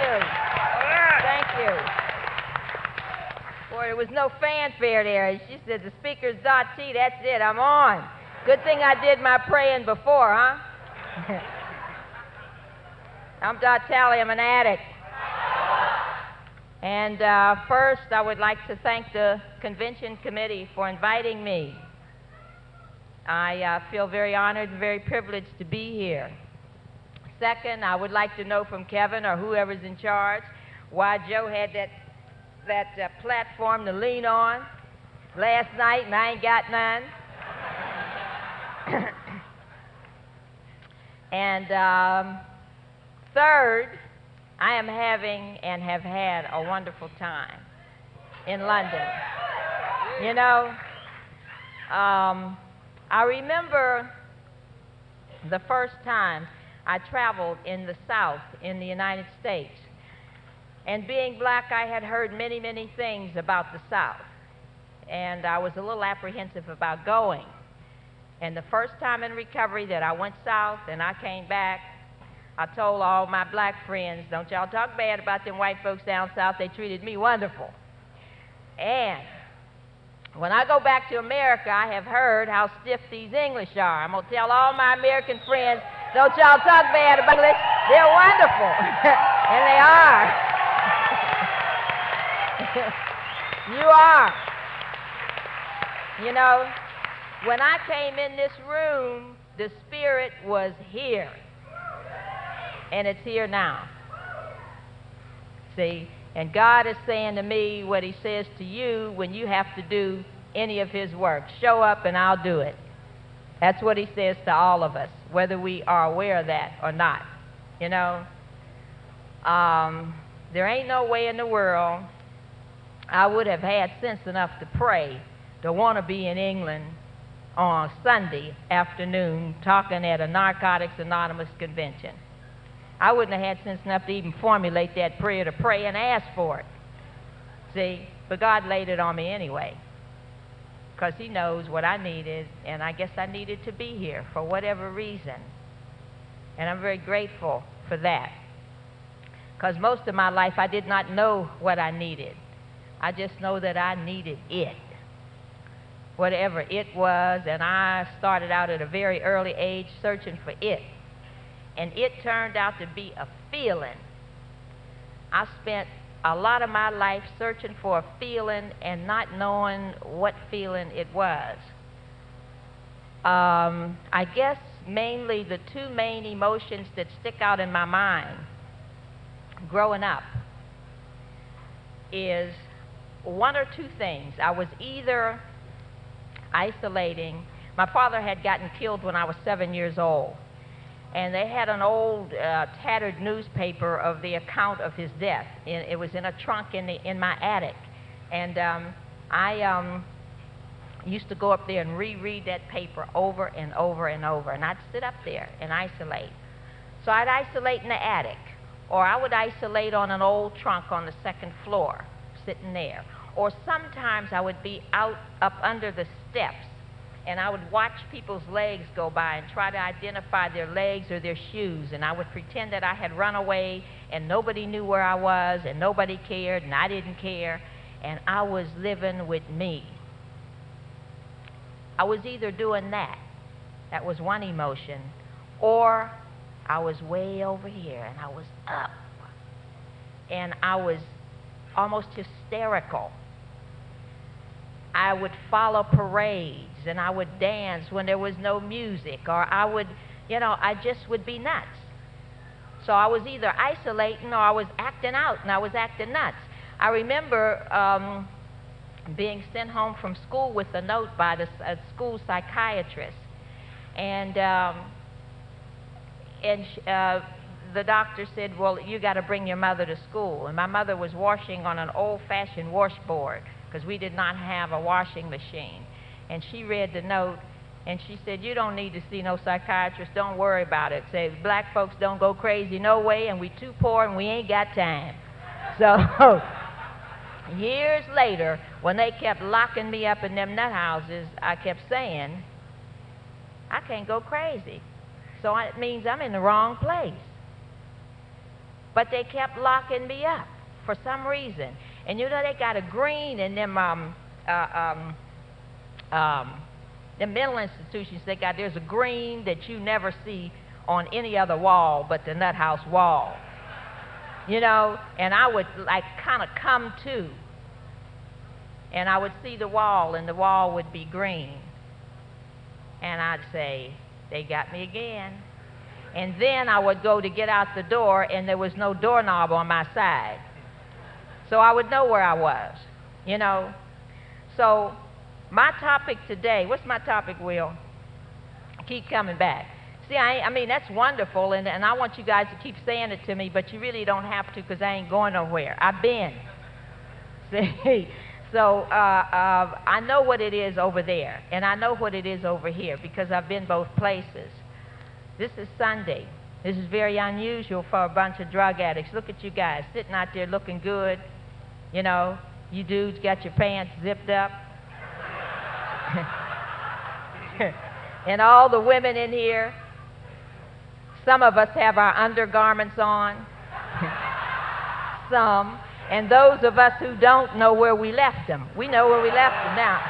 you. Thank you. Boy, there was no fanfare there. She said, the speaker's Dot T, that's it, I'm on. Good thing I did my praying before, huh? I'm Dot Talley, I'm an addict. And first, I would like to thank the convention committee for inviting me. I feel very honored and very privileged to be here. Second, I would like to know from Kevin or whoever's in charge why Joe had that platform to lean on last night and I ain't got none. And third, I am having and have had a wonderful time in London. You know, I remember the first time I traveled in the South in the United States. And being black, I had heard many, many things about the South. And I was a little apprehensive about going. And the first time in recovery that I went south and I came back, I told all my black friends, don't y'all talk bad about them white folks down south. They treated me wonderful. And when I go back to America, I have heard how stiff these English are. I'm going to tell all my American friends, don't y'all talk bad about English. They're wonderful. And they are. You are. You know, when I came in this room, the Spirit was here. And it's here now. See? And God is saying to me what He says to you when you have to do any of His work. Show up and I'll do it. That's what He says to all of us, whether we are aware of that or not. You know? There ain't no way in the world I would have had sense enough to pray to want to be in England on Sunday afternoon talking at a Narcotics Anonymous convention. I wouldn't have had sense enough to even formulate that prayer to pray and ask for it. See? But God laid it on me anyway, because He knows what I needed, and I guess I needed to be here for whatever reason. And I'm very grateful for that, because most of my life I did not know what I needed. I just know that I needed it, whatever it was, and I started out at a very early age searching for it. And it turned out to be a feeling. I spent a lot of my life searching for a feeling and not knowing what feeling it was. I guess mainly the two main emotions that stick out in my mind growing up is one or two things. I was either isolating. My father had gotten killed when I was 7 years old. And they had an old tattered newspaper of the account of his death. It was in a trunk in my attic. And I used to go up there and reread that paper over and over and over. And I'd sit up there and isolate. So I'd isolate in the attic. Or I would isolate on an old trunk on the second floor, sitting there. Or sometimes I would be out up under the steps, and I would watch people's legs go by and try to identify their legs or their shoes. And I would pretend that I had run away and nobody knew where I was and nobody cared and I didn't care. And I was living with me. I was either doing that was one emotion, or I was way over here and I was up. And I was almost hysterical. I would follow parades and I would dance when there was no music, or I would, you know, I just would be nuts. So I was either isolating or I was acting out, and I was acting nuts. I remember being sent home from school with a note by the school psychiatrist, and the doctor said, well, you got to bring your mother to school. And my mother was washing on an old-fashioned washboard, because we did not have a washing machine. And she read the note, and she said, you don't need to see no psychiatrist. Don't worry about it. Say, black folks don't go crazy no way, and we too poor, and we ain't got time. So years later, when they kept locking me up in them nut houses, I kept saying, I can't go crazy. So it means I'm in the wrong place. but they kept locking me up for some reason. And you know, they got a green in them the mental institutions. There's a green that you never see on any other wall but the nut house wall. You know, and I would like kind of come to, and I would see the wall, and the wall would be green. And I'd say, they got me again. And then I would go to get out the door, and there was no doorknob on my side. So I would know where I was, you know. So my topic today, what's my topic, Will? Keep coming back. See, I mean, that's wonderful, and I want you guys to keep saying it to me, but you really don't have to, because I ain't going nowhere. I've been. See? So I know what it is over there, and I know what it is over here, because I've been both places. This is Sunday. This is very unusual for a bunch of drug addicts. Look at you guys sitting out there looking good. You know, you dudes got your pants zipped up. And all the women in here, some of us have our undergarments on. Some. And those of us who don't know where we left them. We know where we left them now.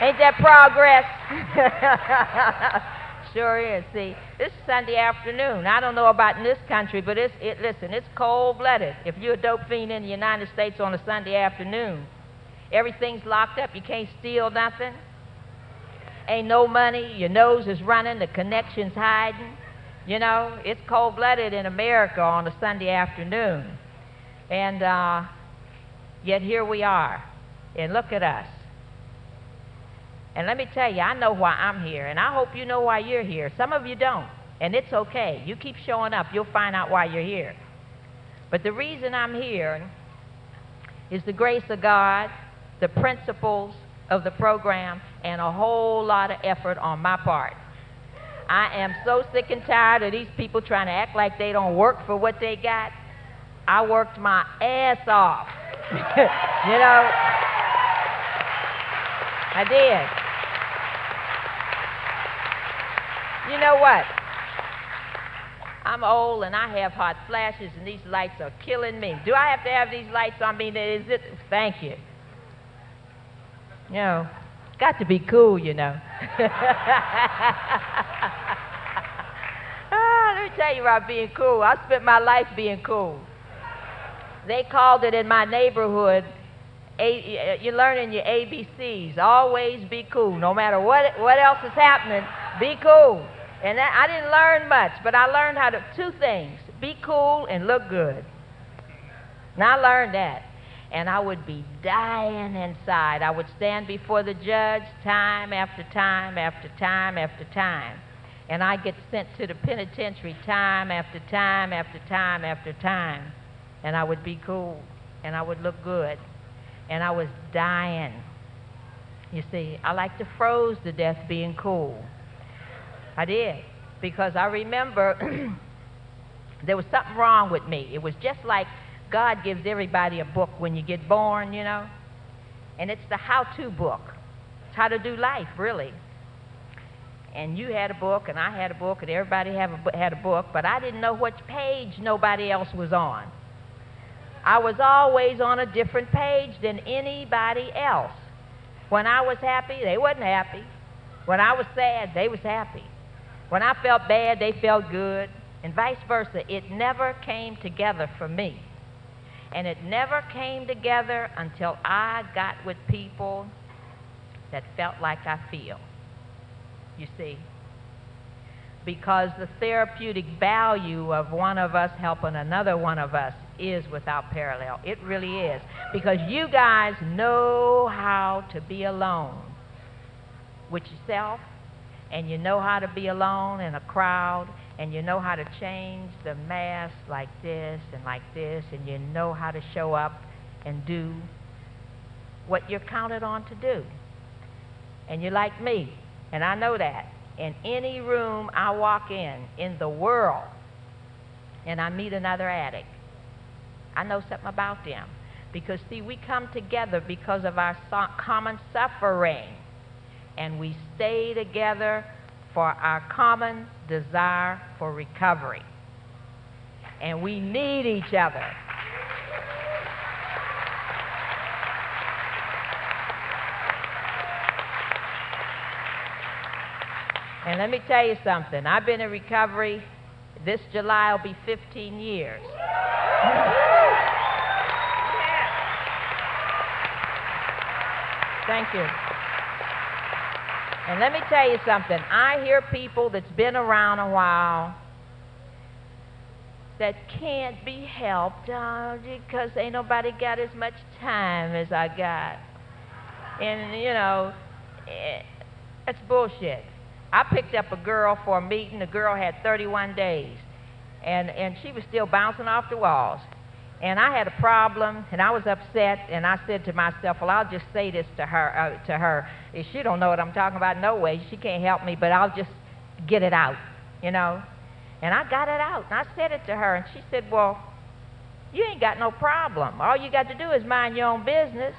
Ain't that progress? Sure is. See, this is Sunday afternoon. I don't know about in this country, but listen, it's cold-blooded. If you're a dope fiend in the United States on a Sunday afternoon, everything's locked up. You can't steal nothing. Ain't no money. Your nose is running. The connection's hiding. You know, it's cold-blooded in America on a Sunday afternoon. And yet here we are. And look at us. And let me tell you, I know why I'm here, and I hope you know why you're here. Some of you don't, and it's okay. You keep showing up, you'll find out why you're here. But the reason I'm here is the grace of God, the principles of the program, and a whole lot of effort on my part. I am so sick and tired of these people trying to act like they don't work for what they got. I worked my ass off. You know, I did. You know what? I'm old and I have hot flashes and these lights are killing me. Do I have to have these lights on me? Is it? Thank you. You know, got to be cool, you know. Let me tell you about being cool. I spent my life being cool. They called it in my neighborhood, you're learning your ABCs. Always be cool. No matter what else is happening, be cool. And I didn't learn much, but I learned how to, two things, be cool and look good. And I learned that. And I would be dying inside. I would stand before the judge time after time after time after time. And I'd get sent to the penitentiary time after time after time after time. And I would be cool. And I would look good. And I was dying. You see, I like to froze to death being cool. I did. Because I remember there was something wrong with me. It was just like God gives everybody a book when you get born, you know. And it's the how-to book. It's how to do life, really. And you had a book, and I had a book, and everybody had a book, but I didn't know which page nobody else was on. I was always on a different page than anybody else. When I was happy, they wasn't happy. When I was sad, they was happy. When I felt bad, they felt good, and vice versa. It never came together for me. And it never came together until I got with people that felt like I feel, you see. Because the therapeutic value of one of us helping another one of us is without parallel. It really is. Because you guys know how to be alone with yourself, and you know how to be alone in a crowd, and you know how to change the mask like this, and you know how to show up and do what you're counted on to do. And you're like me, and I know that. In any room I walk in the world, and I meet another addict, I know something about them. Because, see, we come together because of our common suffering. and we stay together for our common desire for recovery. And we need each other. And let me tell you something. I've been in recovery. This July will be 15 years. Thank you. And let me tell you something. I hear people that's been around a while that can't be helped because ain't nobody got as much time as I got. And, you know, that's bullshit. I picked up a girl for a meeting. The girl had 31 days, and she was still bouncing off the walls. And I had a problem, and I was upset, and I said to myself, well, I'll just say this to her. If she don't know what I'm talking about, no way. She can't help me, but I'll just get it out, you know. And I got it out, and I said it to her, and she said, well, you ain't got no problem. All you got to do is mind your own business.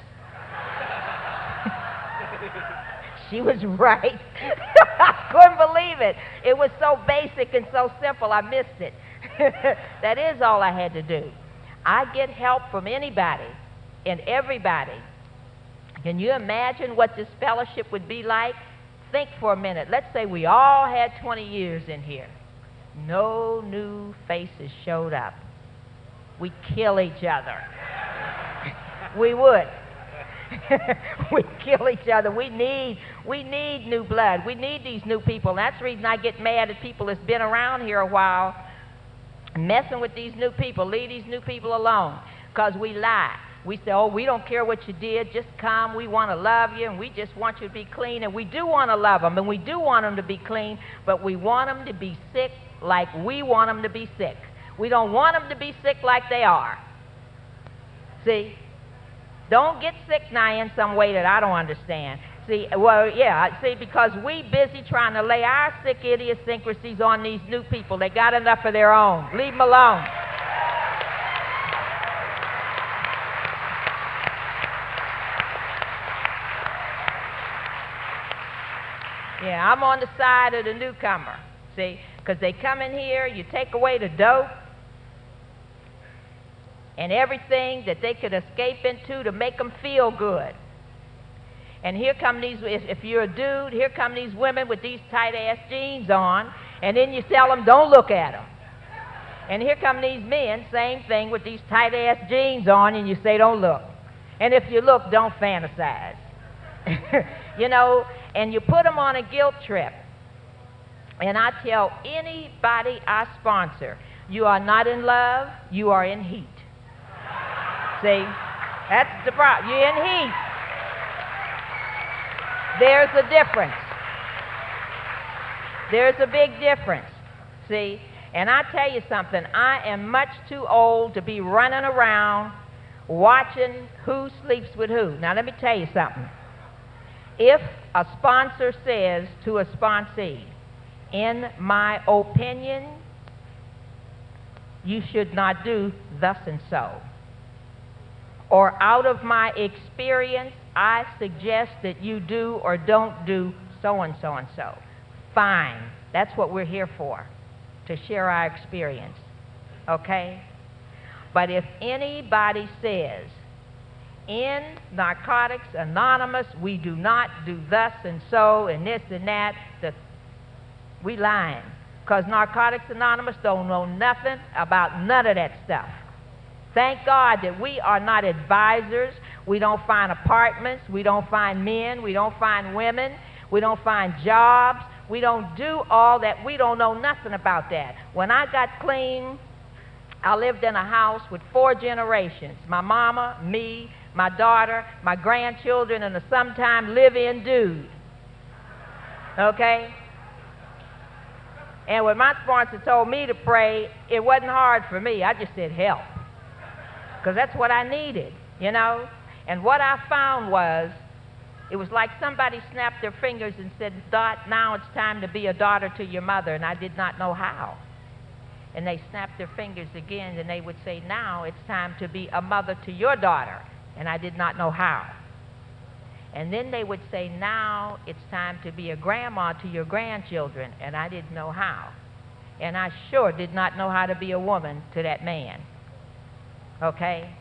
She was right. I couldn't believe it. It was so basic and so simple, I missed it. That is all I had to do. I get help from anybody and everybody. Can you imagine what this fellowship would be like? Think for a minute. Let's say we all had 20 years in here. No new faces showed up. We'd kill each other. We would. We kill each other. We need new blood. We need these new people. And that's the reason I get mad at people that's been around here a while, messing with these new people. Leave these new people alone, because we lie. We say, oh, we don't care what you did. Just come. We want to love you, and we just want you to be clean. And we do want to love them, and we do want them to be clean, but we want them to be sick like we want them to be sick. We don't want them to be sick like they are. See? Don't get sick now in some way that I don't understand. See, well, yeah, see, because we busy trying to lay our sick idiosyncrasies on these new people. They got enough of their own. Leave them alone. Yeah, I'm on the side of the newcomer, see, because they come in here, you take away the dope and everything that they could escape into to make them feel good. And here come these, if you're a dude, here come these women with these tight-ass jeans on, and then you tell them, don't look at them. And here come these men, same thing, with these tight-ass jeans on, and you say, don't look. And if you look, don't fantasize. You know, and you put them on a guilt trip. And I tell anybody I sponsor, you are not in love, you are in heat. See, that's the problem. You're in heat. There's a difference. There's a big difference. See, and I tell you something, I am much too old to be running around watching who sleeps with who. Now, let me tell you something. If a sponsor says to a sponsee, in my opinion, you should not do thus and so, or out of my experience, I suggest that you do or don't do so and so and so. Fine. That's what we're here for, to share our experience. Okay? But if anybody says, in Narcotics Anonymous, we do not do thus and so and this and that, we lying. Because Narcotics Anonymous don't know nothing about none of that stuff. Thank God that we are not advisors. We don't find apartments. We don't find men. We don't find women. We don't find jobs. We don't do all that. We don't know nothing about that. When I got clean, I lived in a house with 4 generations. My mama, me, my daughter, my grandchildren, and a sometime live-in dude. Okay? And when my sponsor told me to pray, it wasn't hard for me. I just said help. Because that's what I needed, you know? And what I found was, it was like somebody snapped their fingers and said, Dot, now it's time to be a daughter to your mother, and I did not know how. And they snapped their fingers again, and they would say, now it's time to be a mother to your daughter, and I did not know how. And then they would say, now it's time to be a grandma to your grandchildren. And I didn't know how. And I sure did not know how to be a woman to that man. Okay?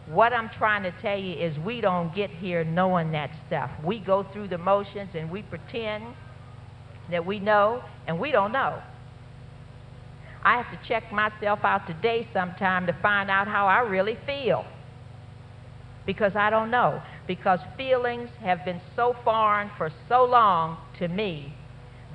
What I'm trying to tell you is we don't get here knowing that stuff. We go through the motions and we pretend that we know, and we don't know. I have to check myself out today sometime to find out how I really feel. Because I don't know. Because feelings have been so foreign for so long to me.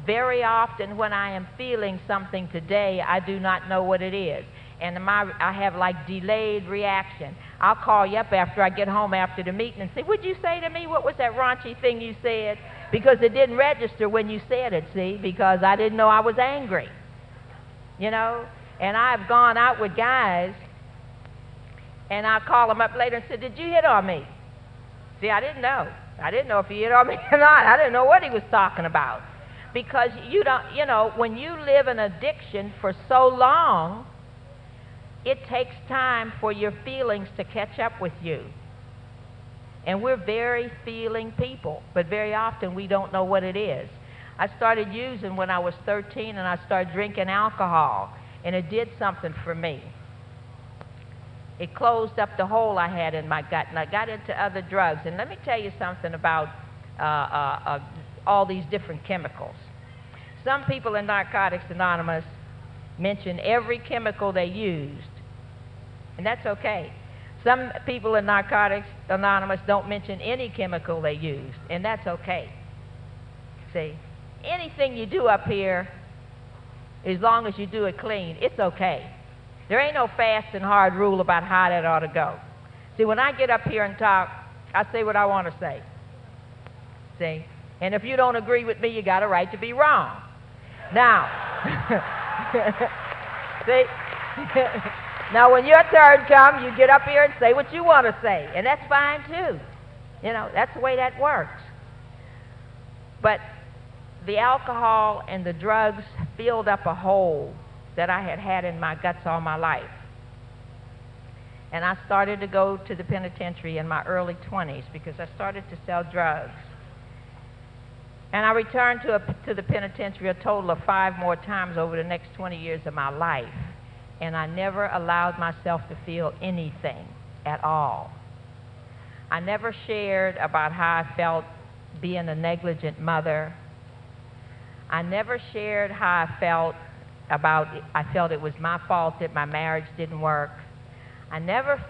Very often when I am feeling something today, I do not know what it is. And I have like delayed reaction. I'll call you up after I get home after the meeting and say, what'd you say to me? What was that raunchy thing you said? Because it didn't register when you said it, see, because I didn't know I was angry. You know? And I've gone out with guys, and I'll call them up later and say, did you hit on me? See, I didn't know. I didn't know if he hit on me or not. I didn't know what he was talking about. Because you don't, you know, when you live an addiction for so long, it takes time for your feelings to catch up with you. And we're very feeling people, but very often we don't know what it is. I started using when I was 13, and I started drinking alcohol, and it did something for me. It closed up the hole I had in my gut, and I got into other drugs. And let me tell you something about all these different chemicals. Some people in Narcotics Anonymous mention every chemical they used, and that's okay. Some people in Narcotics Anonymous don't mention any chemical they used, and that's okay. See, anything you do up here, as long as you do it clean, it's okay. There ain't no fast and hard rule about how that ought to go. See, when I get up here and talk, I say what I want to say. See? And if you don't agree with me, you got a right to be wrong. Now, see? Now, when your turn comes, you get up here and say what you want to say, and that's fine too. You know, that's the way that works. But the alcohol and the drugs filled up a hole that I had had in my guts all my life. And I started to go to the penitentiary in my early 20s because I started to sell drugs. And I returned to the penitentiary a total of 5 more times over the next 20 years of my life. And I never allowed myself to feel anything at all. I never shared about how I felt being a negligent mother. I never shared how I felt it was my fault that my marriage didn't work. I never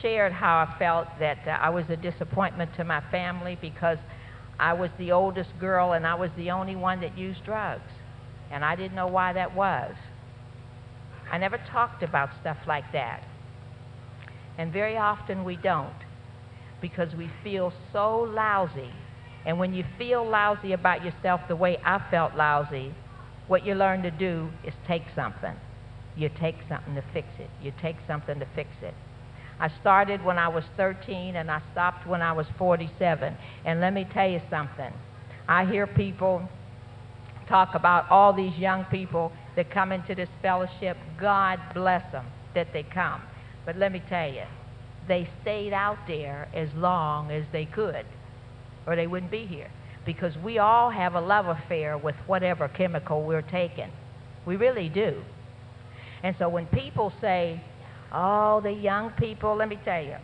shared how I felt that I was a disappointment to my family because I was the oldest girl and I was the only one that used drugs. And I didn't know why that was. I never talked about stuff like that. And very often we don't, because we feel so lousy. And when you feel lousy about yourself the way I felt lousy, what you learn to do is take something. You take something to fix it. You take something to fix it. I started when I was 13 and I stopped when I was 47. And let me tell you something. I hear people talk about all these young people that come into this fellowship. God bless them that they come. But let me tell you, they stayed out there as long as they could, or they wouldn't be here. Because we all have a love affair with whatever chemical we're taking. We really do. And so when people say, oh, the young people, let me tell you,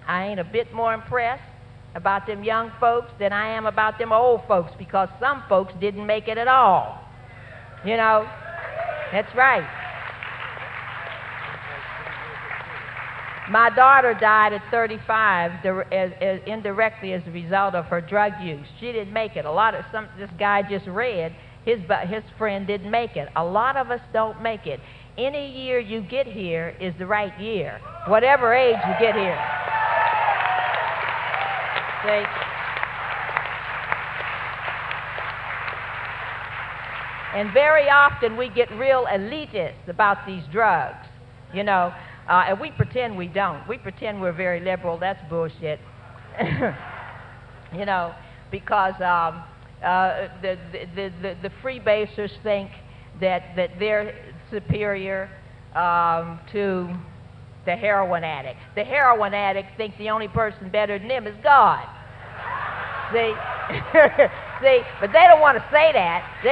I ain't a bit more impressed about them young folks than I am about them old folks, because some folks didn't make it at all. You know, that's right. My daughter died at 35 indirectly as a result of her drug use. She didn't make it. This guy just read, his friend didn't make it. A lot of us don't make it. Any year you get here is the right year, whatever age you get here. See? And very often we get real elitist about these drugs, you know. And we pretend we don't. We pretend we're very liberal. That's bullshit. You know, because the freebasers think that they're superior to the heroin addict. The heroin addict thinks the only person better than him is God. See? See? But they don't want to say that. You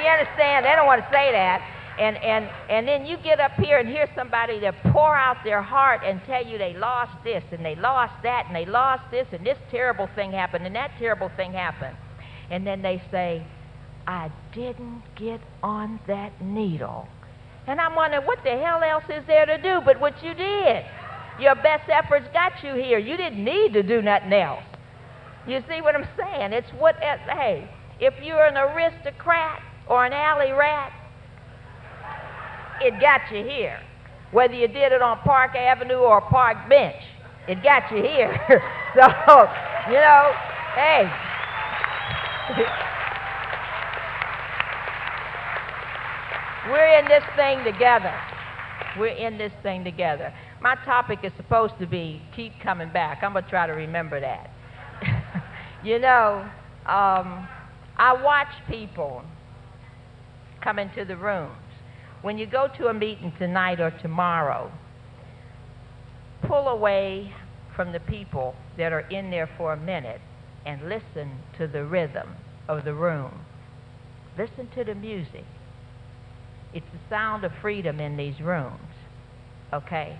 understand? They don't want to say that. And then you get up here and hear somebody that pour out their heart and tell you they lost this and they lost that and they lost this and this terrible thing happened and that terrible thing happened. And then they say, I didn't get on that needle. And I'm wondering, what the hell else is there to do but what you did? Your best efforts got you here. You didn't need to do nothing else. You see what I'm saying? It's what, hey, if you're an aristocrat or an alley rat, it got you here. Whether you did it on Park Avenue or Park Bench, it got you here. So, you know, hey. We're in this thing together. We're in this thing together. My topic is supposed to be keep coming back. I'm going to try to remember that. You know, I watch people come into the rooms. When you go to a meeting tonight or tomorrow, pull away from the people that are in there for a minute and listen to the rhythm of the room. Listen to the music. It's the sound of freedom in these rooms, okay?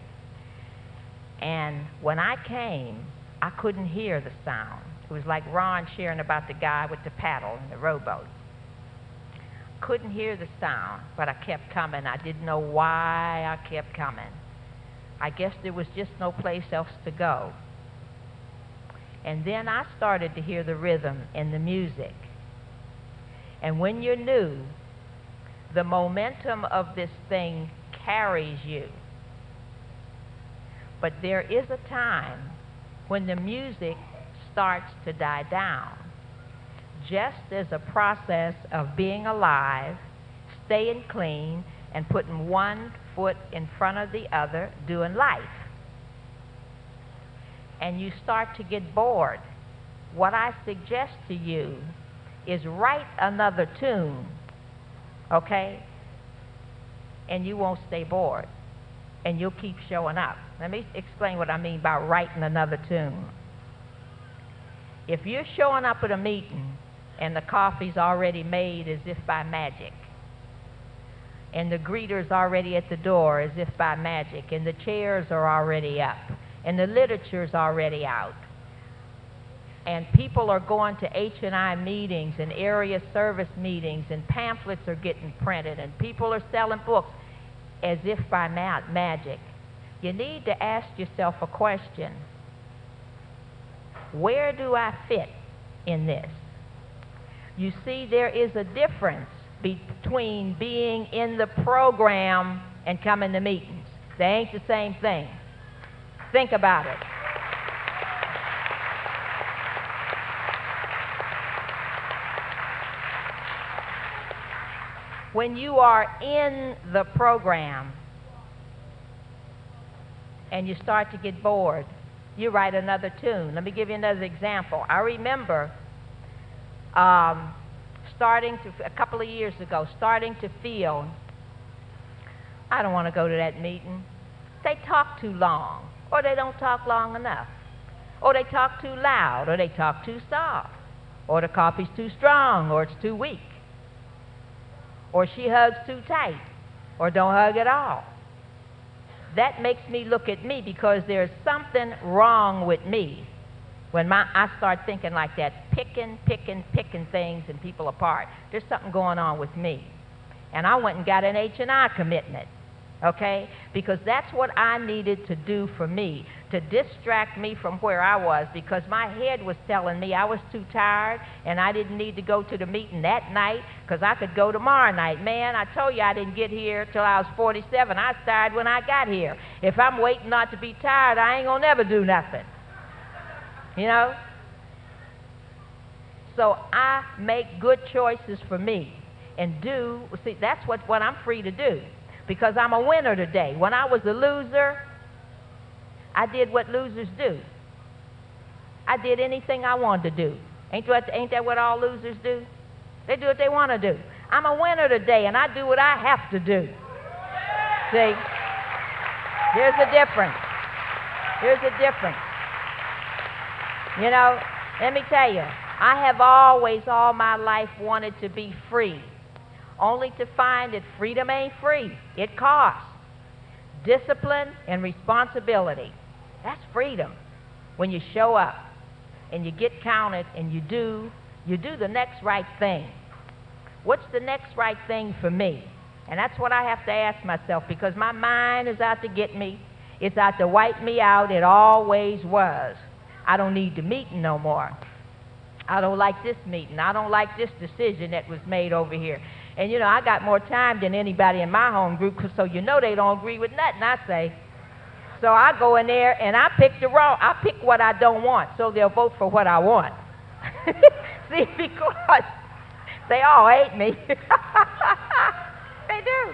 And when I came, I couldn't hear the sound. It was like Ron sharing about the guy with the paddle in the rowboat. Couldn't hear the sound, but I kept coming. I didn't know why I kept coming. I guess there was just no place else to go. And then I started to hear the rhythm and the music. And when you're new, the momentum of this thing carries you. But there is a time when the music starts to die down, just as a process of being alive, staying clean, and putting one foot in front of the other, doing life. And you start to get bored. What I suggest to you is write another tune, okay? And you won't stay bored, and you'll keep showing up. Let me explain what I mean by writing another tune. If you're showing up at a meeting and the coffee's already made as if by magic, and the greeter's already at the door as if by magic, and the chairs are already up, and the literature's already out, and people are going to H&I meetings and area service meetings, and pamphlets are getting printed, and people are selling books as if by magic, you need to ask yourself a question. Where do I fit in this? You see, there is a difference between being in the program and coming to meetings. They ain't the same thing. Think about it. When you are in the program and you start to get bored, you write another tune. Let me give you another example. I remember a couple of years ago, starting to feel, I don't want to go to that meeting. They talk too long, or they don't talk long enough, or they talk too loud, or they talk too soft, or the coffee's too strong, or it's too weak, or she hugs too tight, or don't hug at all. That makes me look at me, because there's something wrong with me when I start thinking like that, picking things and people apart. There's something going on with me. And I went and got an H&I commitment, okay? Because that's what I needed to do for me, to distract me from where I was, because my head was telling me I was too tired and I didn't need to go to the meeting that night because I could go tomorrow night. Man, I told you I didn't get here till I was 47. I was tired when I got here. If I'm waiting not to be tired, I ain't gonna never do nothing. You know? So I make good choices for me and see, that's what I'm free to do, because I'm a winner today. When I was a loser, I did what losers do. I did anything I wanted to do. Ain't that what all losers do? They do what they want to do. I'm a winner today, and I do what I have to do. See? There's a difference. There's a difference. You know, let me tell you, I have always, all my life, wanted to be free, only to find that freedom ain't free. It costs. Discipline and responsibility. That's freedom. When you show up and you get counted and you do the next right thing. What's the next right thing for me? And that's what I have to ask myself, because my mind is out to get me. It's out to wipe me out. It always was. I don't need the meeting no more. I don't like this meeting. I don't like this decision that was made over here. And you know, I got more time than anybody in my home group, so you know they don't agree with nothing I say. So I go in there and I pick what I don't want, so they'll vote for what I want. See, because they all hate me. They do.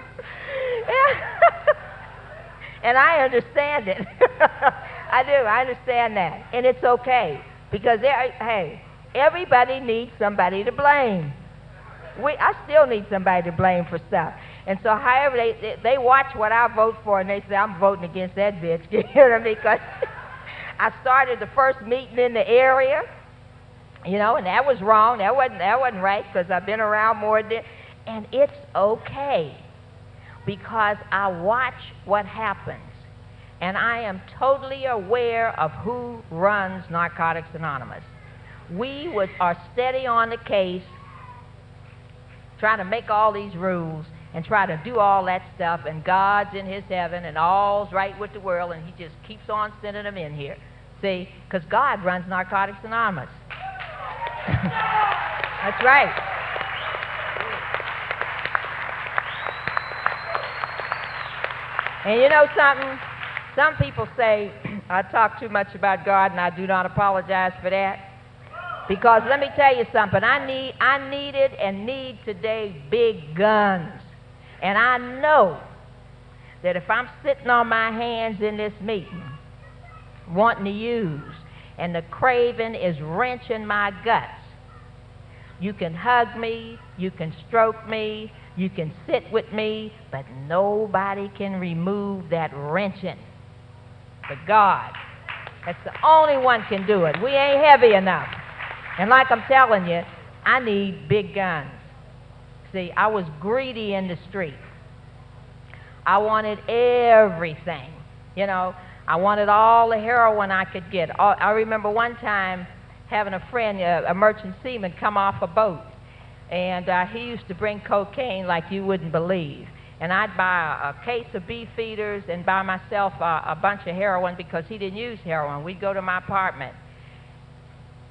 Yeah. And I understand it. I do. I understand that. And it's okay, because hey, everybody needs somebody to blame. I still need somebody to blame for stuff. And so however they watch what I vote for, and they say, I'm voting against that bitch. You know what I mean? Because I started the first meeting in the area, you know, and that was wrong. That wasn't right, because I've been around more than. And it's okay, because I watch what happens. And I am totally aware of who runs Narcotics Anonymous. We are steady on the case, trying to make all these rules and try to do all that stuff, and God's in his heaven and all's right with the world, and he just keeps on sending them in here. See, because God runs Narcotics Anonymous. That's right. And you know something? Some people say I talk too much about God, and I do not apologize for that. Because let me tell you something, I needed and need today big guns. And I know that if I'm sitting on my hands in this meeting, wanting to use, and the craving is wrenching my guts, you can hug me, you can stroke me, you can sit with me, but nobody can remove that wrenching but God. That's the only one can do it. We ain't heavy enough. And like I'm telling you, I need big guns. See, I was greedy in the street. I wanted everything. You know, I wanted all the heroin I could get. I remember one time having a friend, a merchant seaman, come off a boat. And he used to bring cocaine like you wouldn't believe. And I'd buy a case of beef feeders and buy myself a bunch of heroin, because he didn't use heroin. We'd go to my apartment.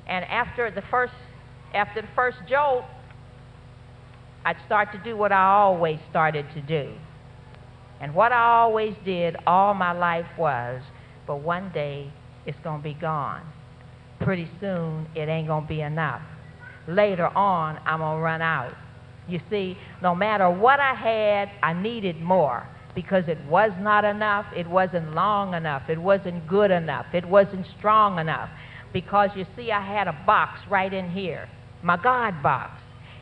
And after the first jolt, I'd start to do what I always started to do. And what I always did all my life was, but one day it's going to be gone. Pretty soon it ain't going to be enough. Later on, I'm going to run out. You see, no matter what I had, I needed more, because it was not enough, it wasn't long enough, it wasn't good enough, it wasn't strong enough. Because you see, I had a box right in here, my God box.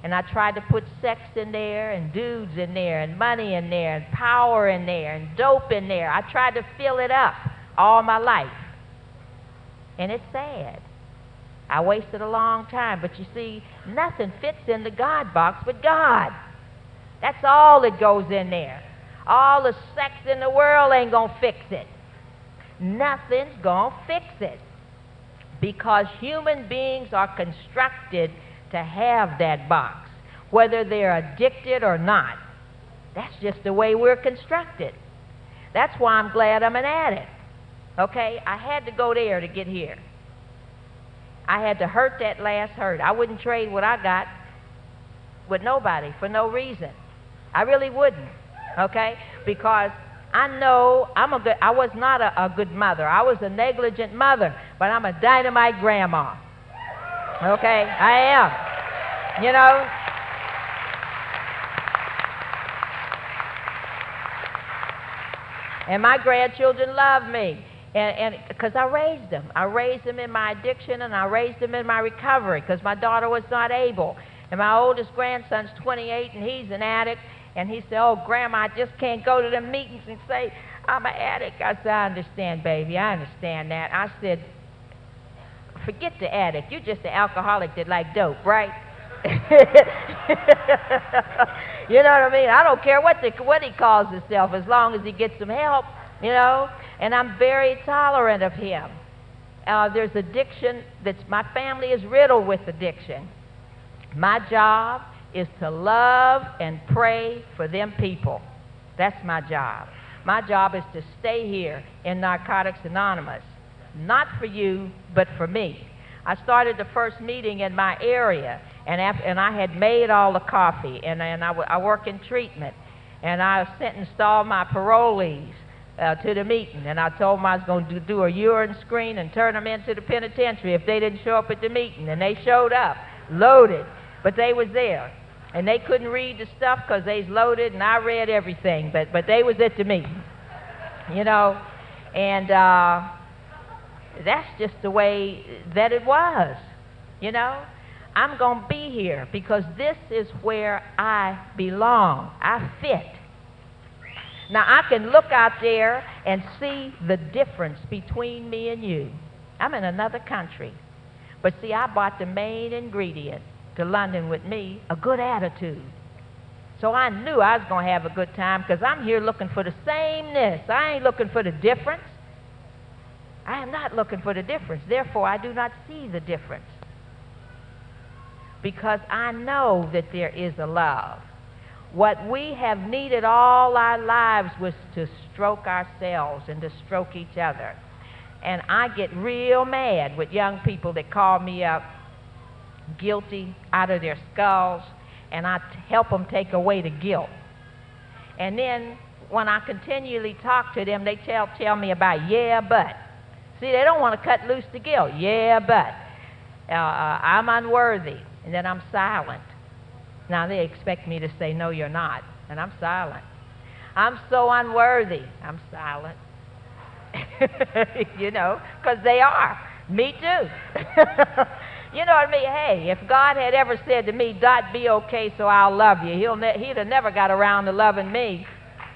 And I tried to put sex in there, and dudes in there, and money in there, and power in there, and dope in there. I tried to fill it up all my life. And it's sad. I wasted a long time, but you see, nothing fits in the God box but God. That's all that goes in there. All the sex in the world ain't going to fix it. Nothing's going to fix it. Because human beings are constructed to have that box, whether they're addicted or not. That's just the way we're constructed. That's why I'm glad I'm an addict. Okay? I had to go there to get here. I had to hurt that last hurt. I wouldn't trade what I got with nobody for no reason. I really wouldn't, okay? Because I know I was not a good mother. I was a negligent mother, but I'm a dynamite grandma. Okay? I am. You know? And my grandchildren love me. And because I raised them in my addiction, and I raised them in my recovery, because my daughter was not able. And my oldest grandson's 28, and he's an addict. And he said, "Oh, Grandma, I just can't go to the meetings and say I'm an addict. I said, I understand, baby. I understand that. I said, forget the addict. You're just an alcoholic that like dope, right? You know what I mean? I don't care what he calls himself as long as he gets some help, you know? And I'm very tolerant of him. There's addiction my family is riddled with addiction. My job is to love and pray for them people. That's my job. My job is to stay here in Narcotics Anonymous. Not for you, but for me. I started the first meeting in my area, and I had made all the coffee, and I work in treatment, and I sentenced all my parolees to the meeting, and I told them I was going to do a urine screen and turn them into the penitentiary if they didn't show up at the meeting, and they showed up, loaded, but they was there. And they couldn't read the stuff because they's loaded, and I read everything, but they was at the meeting, you know, and that's just the way that it was, you know. I'm going to be here because this is where I belong. I fit. Now, I can look out there and see the difference between me and you. I'm in another country. But see, I brought the main ingredient to London with me, a good attitude. So I knew I was going to have a good time because I'm here looking for the sameness. I ain't looking for the difference. I am not looking for the difference. Therefore, I do not see the difference. Because I know that there is a love. What we have needed all our lives was to stroke ourselves and to stroke each other. And I get real mad with young people that call me up guilty out of their skulls, and I help them take away the guilt. And then when I continually talk to them, they tell me about, yeah, but. See, they don't want to cut loose the guilt. Yeah, but. I'm unworthy. And then I'm silent. Now they expect me to say, no, you're not. And I'm silent. I'm so unworthy. I'm silent. You know, because they are. Me too. You know what I mean? Hey, if God had ever said to me, Dot, be okay so I'll love you, he'd have never got around to loving me.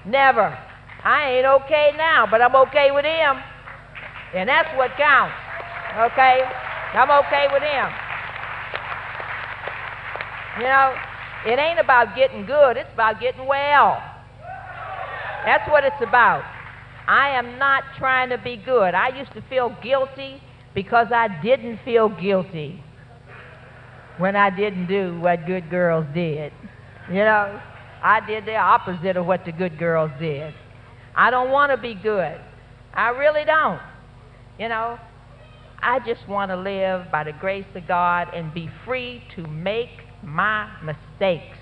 Never. I ain't okay now, but I'm okay with him. And that's what counts. Okay? I'm okay with him. You know, it ain't about getting good. It's about getting well. That's what it's about. I am not trying to be good. I used to feel guilty because I didn't feel guilty when I didn't do what good girls did. You know, I did the opposite of what the good girls did. I don't want to be good. I really don't. You know, I just want to live by the grace of God and be free to make my mistakes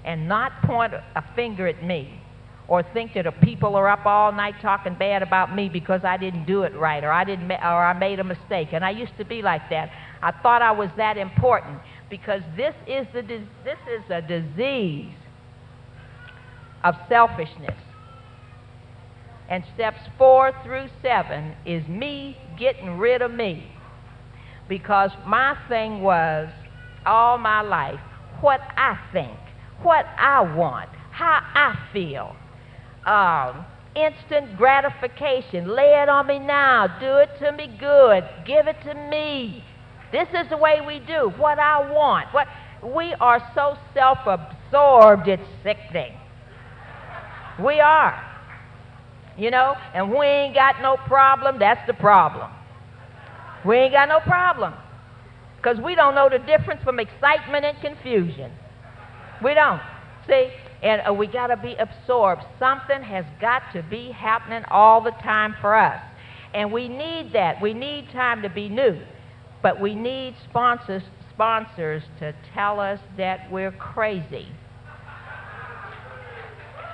and not point a finger at me or think that the people are up all night talking bad about me because I didn't do it right or I made a mistake. And I used to be like that. I thought I was that important because this is a disease of selfishness. And steps 4 through 7 is me getting rid of me. Because my thing was, all my life, what I think, what I want, how I feel. Instant gratification. Lay it on me now. Do it to me good. Give it to me. This is the way we do. What I want. We are so self-absorbed, it's sickening. We are. You know, and we ain't got no problem, that's the problem. We ain't got no problem. Because we don't know the difference from excitement and confusion. We don't. See, and we got to be absorbed. Something has got to be happening all the time for us. And we need that. We need time to be new. But we need sponsors to tell us that we're crazy.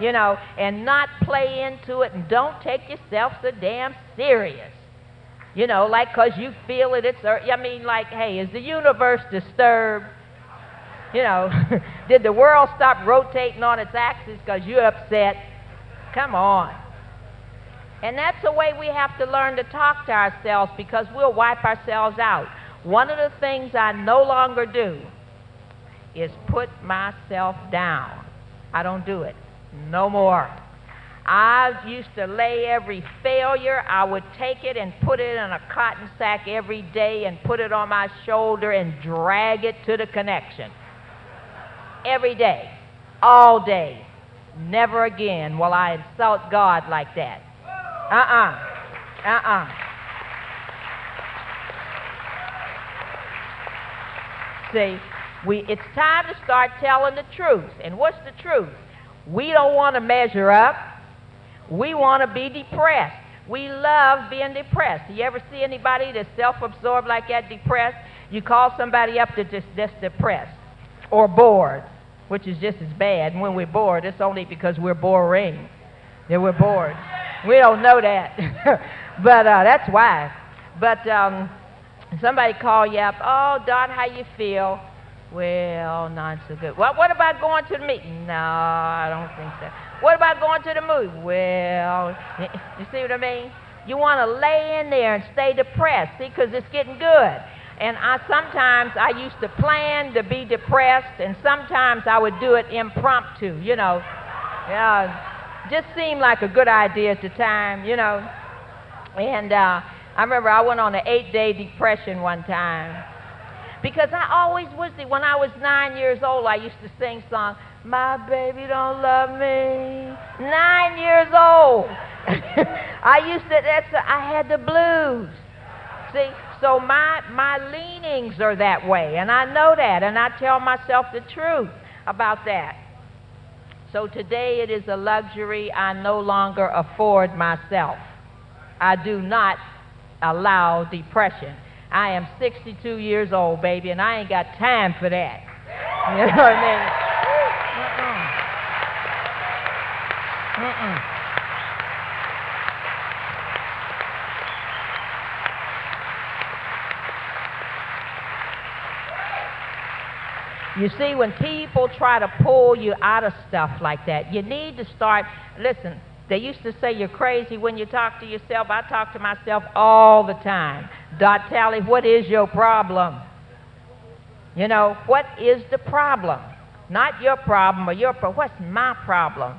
You know, and not play into it, and don't take yourself so damn serious. You know, like because you feel it, I mean, like, hey, is the universe disturbed? You know, did the world stop rotating on its axis because you're upset? Come on. And that's the way we have to learn to talk to ourselves because we'll wipe ourselves out. One of the things I no longer do is put myself down. I don't do it. No more. I used to lay every failure. I would take it and put it in a cotton sack every day and put it on my shoulder and drag it to the connection. Every day, all day. Never again will I insult God like that. See, it's time to start telling the truth. And what's the truth? We don't want to measure up. We want to be depressed. We love being depressed. You ever see anybody that's self-absorbed like that, depressed? You call somebody up that's just depressed or bored, which is just as bad. And when we're bored, it's only because we're boring that we're bored. We don't know that, but that's why. But somebody call you up, oh, Dot, how you feel? Well, not so good. Well, what about going to the meeting? No, I don't think so. What about going to the movie? Well, you see what I mean? You want to lay in there and stay depressed, see, because it's getting good. And sometimes I used to plan to be depressed, and sometimes I would do it impromptu, you know. Just seemed like a good idea at the time, you know. And I remember I went on an 8-day depression one time. Because I always was, when I was 9 years old, I used to sing songs, my baby don't love me. 9 years old. I had the blues. See, so my leanings are that way, and I know that, and I tell myself the truth about that. So today it is a luxury I no longer afford myself. I do not allow depression. I am 62 years old, baby, and I ain't got time for that. You know what I mean? You see, when people try to pull you out of stuff like that, you need to start, listen, they used to say you're crazy when you talk to yourself. I talk to myself all the time. Dot Tally, what is your problem? You know, what is the problem? Not your problem or your problem. What's my problem?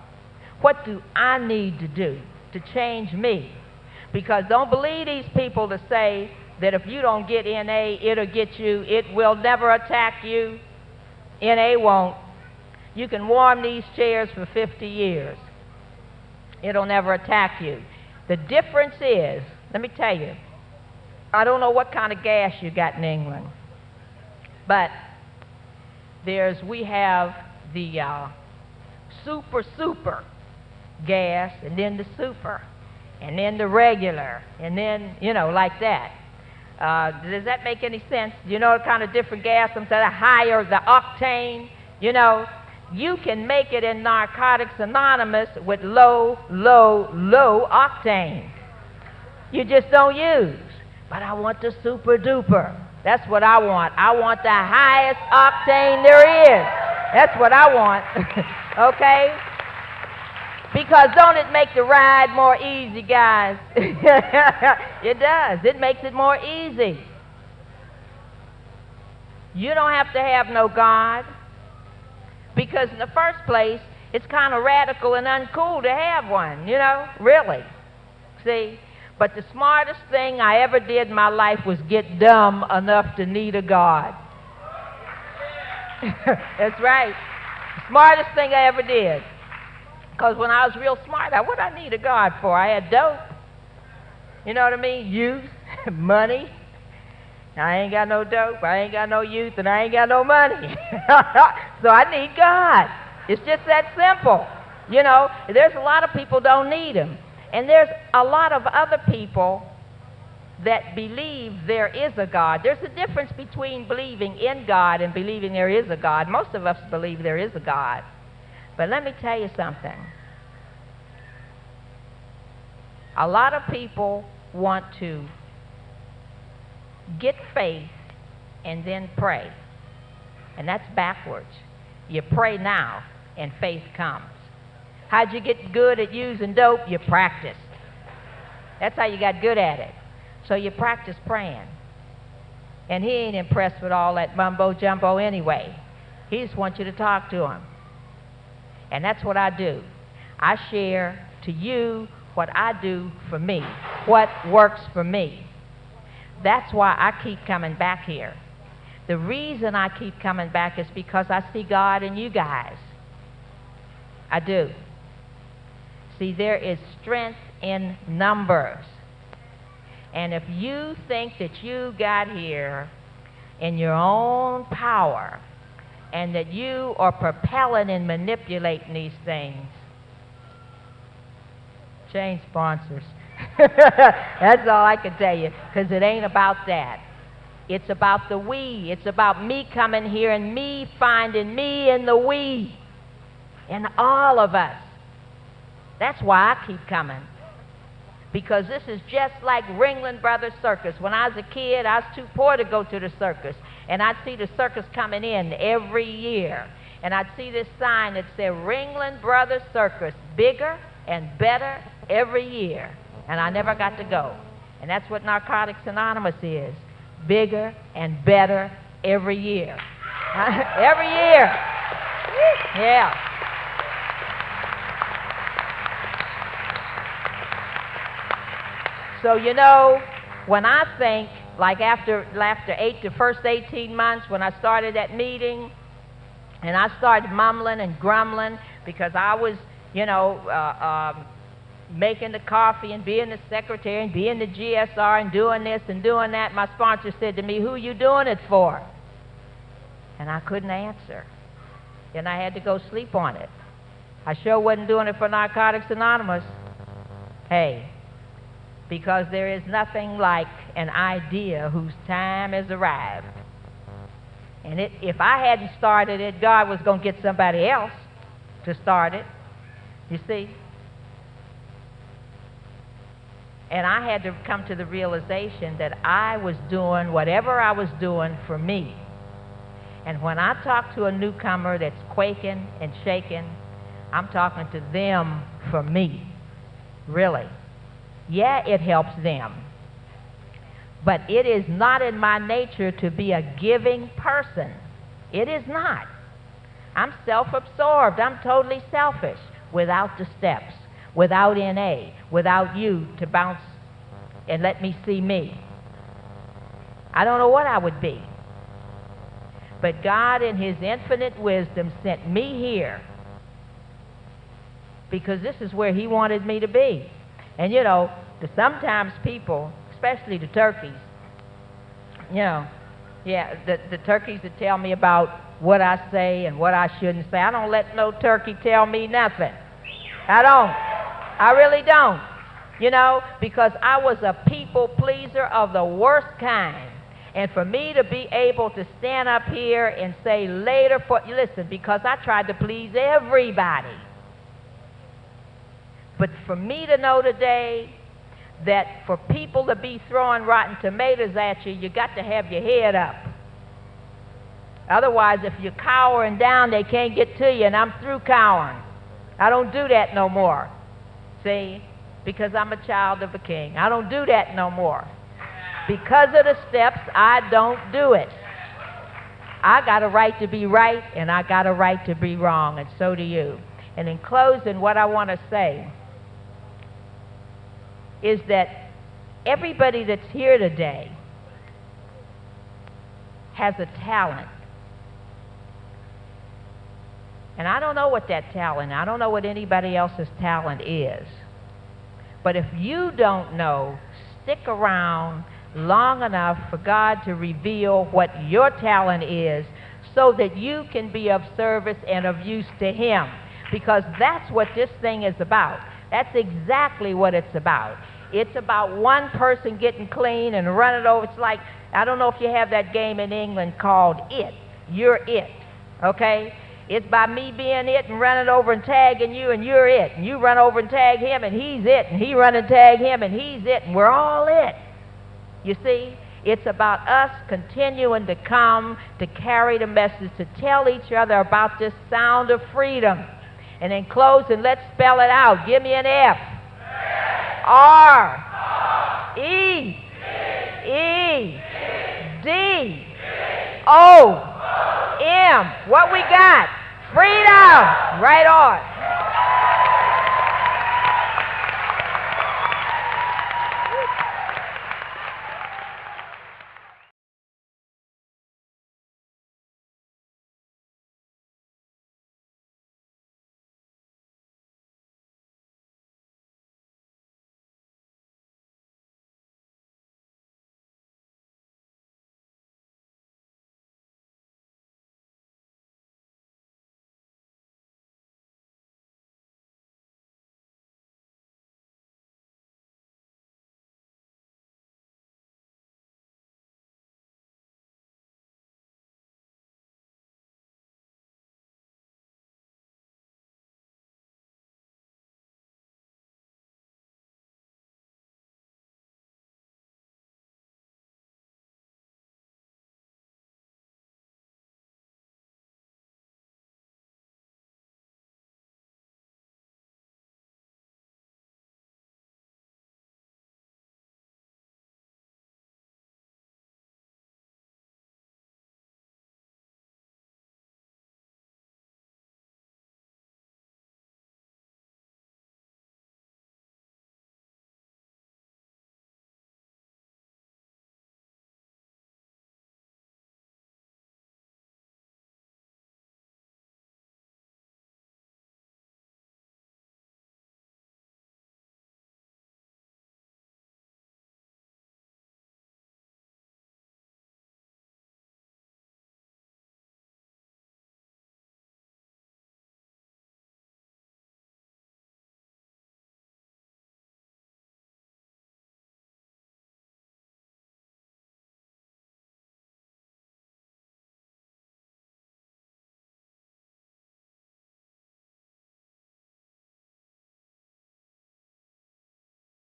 What do I need to do to change me? Because don't believe these people that say that if you don't get NA, it'll get you. It will never attack you. NA won't. You can warm these chairs for 50 years. It'll never attack you. The difference is, let me tell you, I don't know what kind of gas you got in England, but we have the super gas, and then the super, and then the regular, and then, you know, like that. Does that make any sense? You know what kind of different gas? Some sort of higher, the octane, you know. You can make it in Narcotics Anonymous with low octane. You just don't use. But I want the super duper. That's what I want. I want the highest octane there is. That's what I want. Okay? Because don't it make the ride more easy, guys? It does. It makes it more easy. You don't have to have no God. Because in the first place, it's kind of radical and uncool to have one, you know, really. See? But the smartest thing I ever did in my life was get dumb enough to need a God. That's right. The smartest thing I ever did. Because when I was real smart, what did I need a God for? I had dope. You know what I mean? Youth, money. I ain't got no dope, I ain't got no youth, and I ain't got no money. So I need God. It's just that simple. You know, there's a lot of people don't need him. And there's a lot of other people that believe there is a God. There's a difference between believing in God and believing there is a God. Most of us believe there is a God. But let me tell you something. A lot of people want to get faith and then pray. And that's backwards. You pray now and faith comes. How'd you get good at using dope? You practiced. That's how you got good at it. So you practice praying. And he ain't impressed with all that mumbo jumbo anyway. He just wants you to talk to him. And that's what I do. I share to you what I do for me, what works for me. That's why I keep coming back here. The reason I keep coming back is because I see God in you guys. I do. See, there is strength in numbers. And if you think that you got here in your own power and that you are propelling and manipulating these things, change sponsors. That's all I can tell you, because it ain't about that. It's about the we. It's about me coming here and me finding me in the we, in all of us. That's why I keep coming. Because this is just like Ringling Brothers Circus. When I was a kid, I was too poor to go to the circus. And I'd see the circus coming in every year. And I'd see this sign that said, Ringling Brothers Circus, bigger and better every year. And I never got to go. And that's what Narcotics Anonymous is. Bigger and better every year. Every year. Yeah. So, you know, when I think, like after the first 18 months, when I started that meeting, and I started mumbling and grumbling because I was, you know, making the coffee and being the secretary and being the GSR and doing this and doing that, my sponsor said to me, "Who you doing it for?" And I couldn't answer. And I had to go sleep on it. I sure wasn't doing it for Narcotics Anonymous. Hey. Because there is nothing like an idea whose time has arrived. And if I hadn't started it, God was going to get somebody else to start it, you see. And I had to come to the realization that I was doing whatever I was doing for me. And when I talk to a newcomer that's quaking and shaking, I'm talking to them for me, really. Yeah, it helps them. But it is not in my nature to be a giving person. It is not. I'm self-absorbed. I'm totally selfish without the steps, without NA, without you to bounce and let me see me. I don't know what I would be. But God in His infinite wisdom sent me here because this is where He wanted me to be. And, you know, sometimes people, especially the turkeys, you know, yeah, the turkeys that tell me about what I say and what I shouldn't say. I don't let no turkey tell me nothing. I don't. I really don't. You know, because I was a people pleaser of the worst kind. And for me to be able to stand up here and say later, listen, because I tried to please everybody. But for me to know today that for people to be throwing rotten tomatoes at you, you got to have your head up. Otherwise, if you're cowering down, they can't get to you, and I'm through cowering. I don't do that no more. See? Because I'm a child of a king. I don't do that no more. Because of the steps, I don't do it. I got a right to be right, and I got a right to be wrong, and so do you. And in closing, what I want to say is that everybody that's here today has a talent. And I don't know what that talent, I don't know what anybody else's talent is. But if you don't know, stick around long enough for God to reveal what your talent is so that you can be of service and of use to Him. Because that's what this thing is about. That's exactly what it's about. It's about one person getting clean and running over. It's like, I don't know if you have that game in England called It. You're It, okay? It's by me being it and running over and tagging you, and you're it. And you run over and tag him, and he's it. And he run and tag him, and he's it. And we're all it. You see? It's about us continuing to come to carry the message, to tell each other about this sound of freedom. And in closing, let's spell it out. Give me an F. R. E. E. D. O. M. What we got? Freedom! Right on.